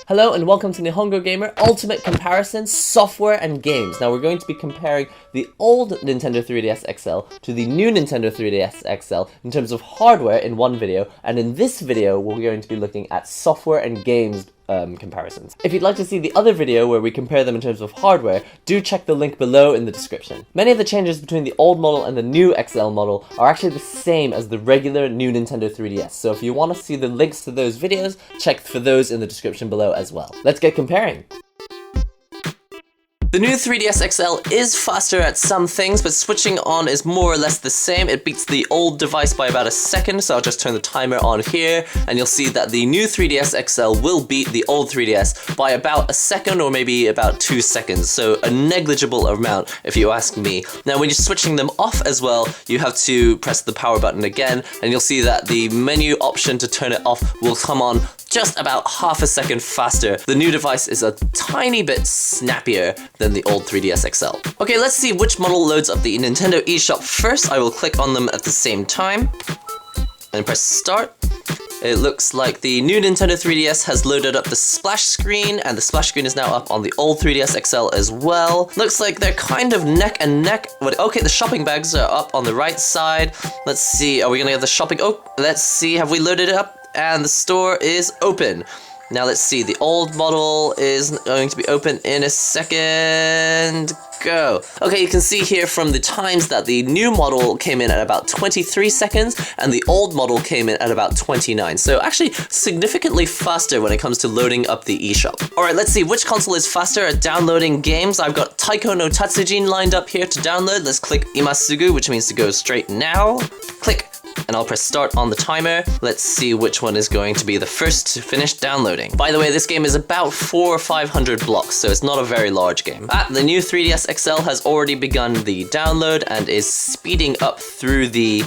Hello and welcome to Nihongo Gamer Ultimate Comparison Software and Games. Now we're going to be comparing the old Nintendo 3DS XL to the new Nintendo 3DS XL in terms of hardware in one video, and in this video we're going to be looking at software and games comparisons. If you'd like to see the other video where we compare them in terms of hardware, do check the link below in the description. Many of the changes between the old model and the new XL model are actually the same as the regular new Nintendo 3DS, so if you want to see the links to those videos, check for those in the description below as well. Let's get comparing! The new 3DS XL is faster at some things, but switching on is more or less the same. It beats the old device by about a second, so I'll just turn the timer on here, and you'll see that the new 3DS XL will beat the old 3DS by about a second or maybe about 2 seconds, so a negligible amount if you ask me. Now when you're switching them off as well, you have to press the power button again, and you'll see that the menu option to turn it off will come on just about half a second faster. The new device is a tiny bit snappier than the old 3DS XL. Okay, let's see which model loads up the Nintendo eShop first. I will click on them at the same time and press start. It looks like the new Nintendo 3DS has loaded up the splash screen, and the splash screen is now up on the old 3DS XL as well. Looks like they're kind of neck and neck. Okay, the shopping bags are up on the right side. Let's see, are we gonna get the shopping? Oh, let's see, have we loaded it up? And the store is open. Now let's see, the old model is going to be open in a second. Go. Okay, you can see here from the times that the new model came in at about 23 seconds and the old model came in at about 29. So actually significantly faster when it comes to loading up the eShop. Alright, let's see which console is faster at downloading games. I've got Taiko no Tatsujin lined up here to download. Let's click Imasugu, which means to go straight now. Click. And I'll press start on the timer. Let's see which one is going to be the first to finish downloading. By the way, this game is about 400 or 500 blocks, so it's not a very large game. The new 3DS XL has already begun the download and is speeding up through the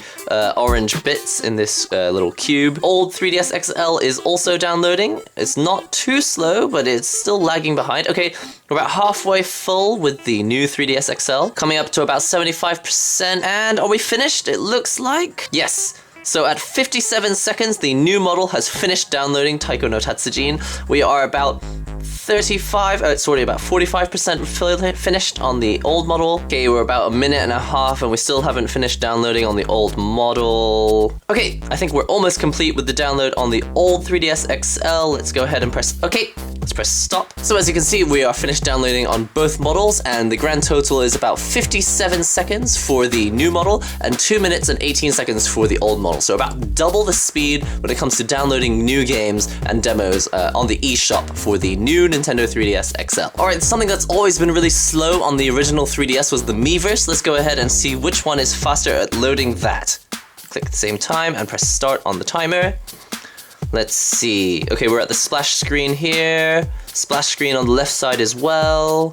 orange bits in this little cube. Old 3DS XL is also downloading. It's not too slow, but it's still lagging behind. Okay, we're about halfway full with the new 3DS XL, coming up to about 75%. And are we finished? It looks like. Yes. So at 57 seconds, the new model has finished downloading Taiko no Tatsujin. We are about 45% finished on the old model. Okay, we're about a minute and a half and we still haven't finished downloading on the old model. Okay, I think we're almost complete with the download on the old 3DS XL. Let's go ahead and press, okay, let's press stop. So as you can see, we are finished downloading on both models, and the grand total is about 57 seconds for the new model and 2 minutes and 18 seconds for the old model. So about double the speed when it comes to downloading new games and demos on the eShop for the new Nintendo 3DS XL. Alright, something that's always been really slow on the original 3DS was the Miiverse. Let's go ahead and see which one is faster at loading that. Click at the same time and press start on the timer. Let's see. Okay, we're at the splash screen here. Splash screen on the left side as well.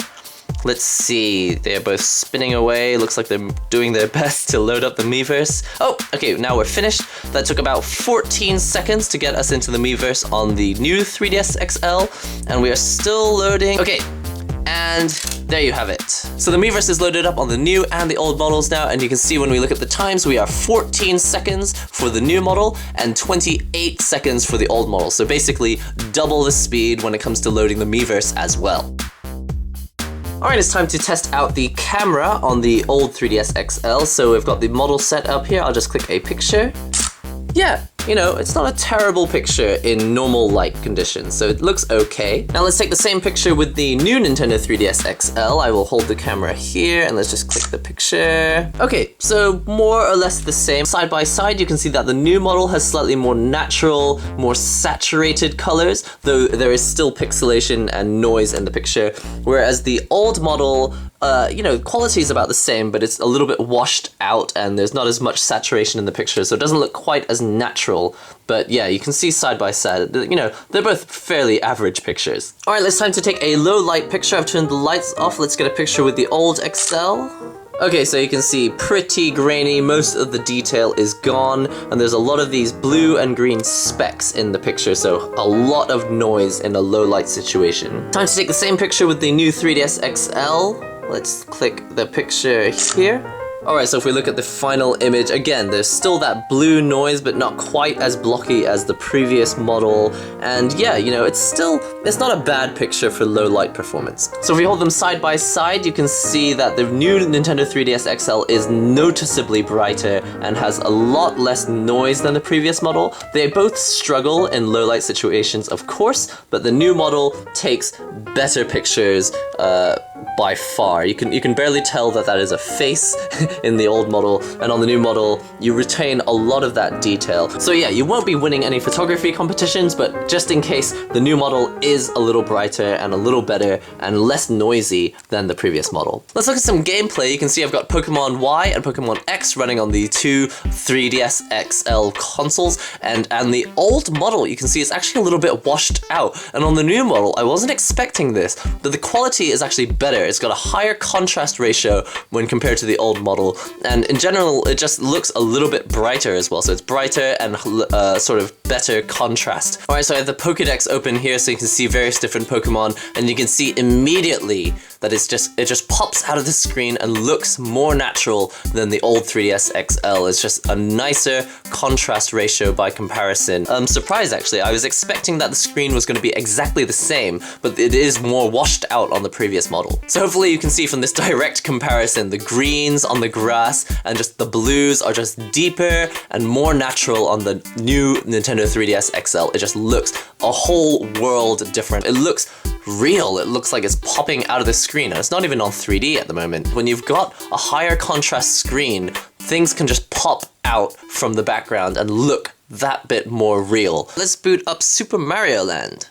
Let's see, they're both spinning away. Looks like they're doing their best to load up the Miiverse. Oh, okay, now we're finished. That took about 14 seconds to get us into the Miiverse on the new 3DS XL, and we are still loading. Okay, and there you have it. So the Miiverse is loaded up on the new and the old models now, and you can see when we look at the times, we are 14 seconds for the new model and 28 seconds for the old model. So basically double the speed when it comes to loading the Miiverse as well. Alright, it's time to test out the camera on the old 3DS XL. So we've got the model set up here. I'll just click a picture. Yeah, you know, it's not a terrible picture in normal light conditions, so it looks okay. Now let's take the same picture with the new Nintendo 3DS XL. I will hold the camera here and let's just click the picture. Okay, so more or less the same. Side by side, you can see that the new model has slightly more natural, more saturated colors, though there is still pixelation and noise in the picture, whereas the old model, you know, quality is about the same, but it's a little bit washed out and there's not as much saturation in the picture, so it doesn't look quite as natural. But yeah, you can see side by side, you know, they're both fairly average pictures. Alright, it's time to take a low light picture. I've turned the lights off. Let's get a picture with the old XL. Okay, so you can see pretty grainy, most of the detail is gone, and there's a lot of these blue and green specks in the picture, so a lot of noise in a low light situation. Time to take the same picture with the new 3DS XL. Let's click the picture here. Alright, so if we look at the final image, again, there's still that blue noise, but not quite as blocky as the previous model. And yeah, you know, it's not a bad picture for low light performance. So if we hold them side by side, you can see that the new Nintendo 3DS XL is noticeably brighter and has a lot less noise than the previous model. They both struggle in low light situations, of course, but the new model takes better pictures by far. You can barely tell that is a face in the old model, and on the new model you retain a lot of that detail. So yeah, you won't be winning any photography competitions, but just in case, the new model is a little brighter and a little better and less noisy than the previous model. Let's look at some gameplay. You can see I've got Pokemon Y and Pokemon X running on the two 3DS XL consoles, and the old model, you can see it's actually a little bit washed out, and on the new model, I wasn't expecting this, but the quality is actually better. It's got a higher contrast ratio when compared to the old model, and in general it just looks a little bit brighter as well, so it's brighter and sort of better contrast. Alright, so I have the Pokédex open here so you can see various different Pokemon, and you can see immediately that it just pops out of the screen and looks more natural than the old 3DS XL. It's just a nicer contrast ratio by comparison. I'm surprised actually. I was expecting that the screen was going to be exactly the same, but it is more washed out on the previous model. So hopefully you can see from this direct comparison, the greens on the grass and just the blues are just deeper and more natural on the new Nintendo 3DS XL. It just looks a whole world different. It looks real. It looks like it's popping out of the screen, and it's not even on 3D at the moment. When you've got a higher contrast screen, things can just pop out from the background and look that bit more real. Let's boot up Super Mario Land.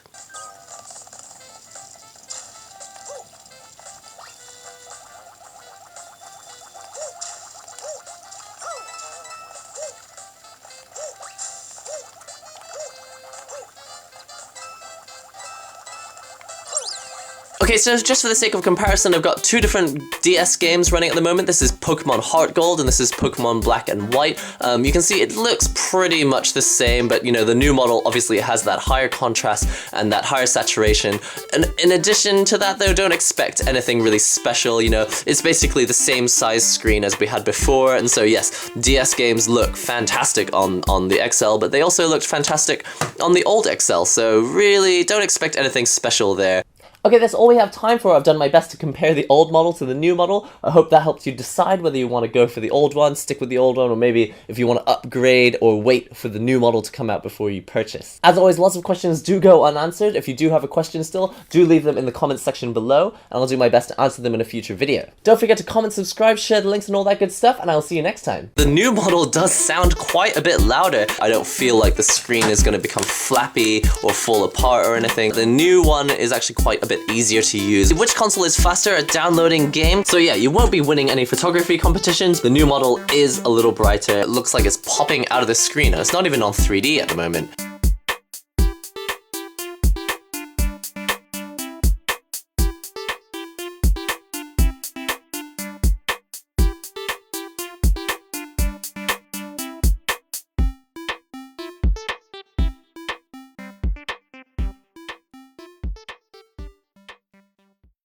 Okay, so just for the sake of comparison, I've got two different DS games running at the moment. This is Pokemon Heart Gold and this is Pokemon Black and White. You can see it looks pretty much the same, but you know, the new model obviously has that higher contrast and that higher saturation. And in addition to that though, don't expect anything really special, you know, it's basically the same size screen as we had before. And so yes, DS games look fantastic on the XL, but they also looked fantastic on the old XL. So really don't expect anything special there. Okay, that's all we have time for. I've done my best to compare the old model to the new model. I hope that helps you decide whether you want to go for the old one, stick with the old one, or maybe if you want to upgrade or wait for the new model to come out before you purchase. As always, lots of questions do go unanswered. If you do have a question still, do leave them in the comments section below, and I'll do my best to answer them in a future video. Don't forget to comment, subscribe, share the links and all that good stuff, and I'll see you next time. The new model does sound quite a bit louder. I don't feel like the screen is going to become flappy or fall apart or anything. The new one is actually quite a bit easier to use. Which console is faster at downloading games? So yeah, you won't be winning any photography competitions. The new model is a little brighter. It looks like it's popping out of the screen, and it's not even on 3D at the moment.